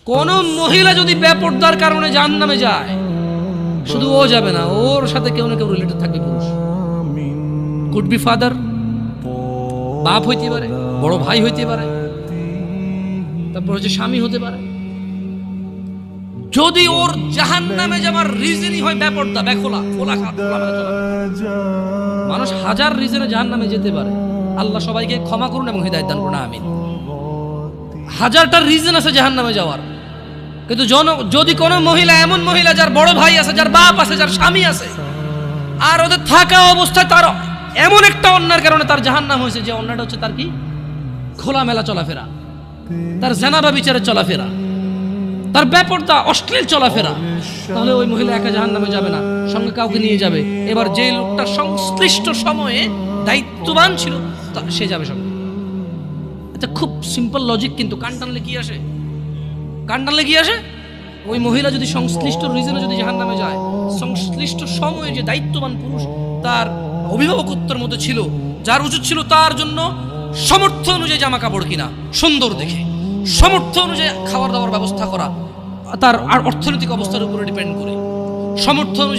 কোন মহিলা যদি বেপরদার কারণে জাহান্নামে যায়, শুধু ও যাবে না, ওর সাথে কেউ না কেউ রিলেটেড থাকবে পুরুষ। কুড বি ফাদার, বাপ হইতে পারে, বড় ভাই হইতে পারে, তারপর হচ্ছে স্বামী হতে পারে। যদি ওর জাহান্নামে যাবার রিজনই হয় বেপরদা, বেখোলা, মানুষ হাজার রিজনে জাহান্নামে যেতে পারে। আল্লাহ সবাইকে ক্ষমা করুন এবং হিদায়াত দান করুন, আমিন। হাজারটা রিজন আছে জাহান্নামে যাওয়ার, কিন্তু যদি কোনো মহিলা, এমন মহিলা যার বড় ভাই আছে, যার বাপ আছে, যার স্বামী আছে, আর ওদের থাকা অবস্থায় তার এমন একটা অন্যায়ের কারণে তার জাহান্নাম হয়েছে, যে অন্যটা হচ্ছে তার কি খোলামেলা চলাফেরা, তার জেনাবা বিচারে চলাফেরা, তার বেপরদা অশ্লীল চলাফেরা, তাহলে ওই মহিলা একা জাহান্নামে যাবে না, সঙ্গে কাউকে নিয়ে যাবে। এবার যে লোকটা সংশ্লিষ্ট সময়ে দায়িত্ববান ছিল সে যাবে সঙ্গে। এটা খুব সিম্পল লজিক, কিন্তু কান টানলে কি আসে? কান টানলে কি আসে? ওই মহিলা যদি সংশ্লিষ্ট রিজনে যদি জাহান্নামে যায়, সংশ্লিষ্ট সময়ে যে দায়িত্ববান পুরুষ তার অভিভাবকত্বের মধ্যে ছিল, যার উচিত ছিল তার জন্য সামর্থ্য অনুযায়ী জামা কাপড় কিনা সুন্দর দেখে, সামর্থ্য অনুযায়ী খাবার দাবার ব্যবস্থা করা, তার আর অর্থনৈতিক অবস্থার উপরে ডিপেন্ড করে, সামর্থ্য অনুযায়ী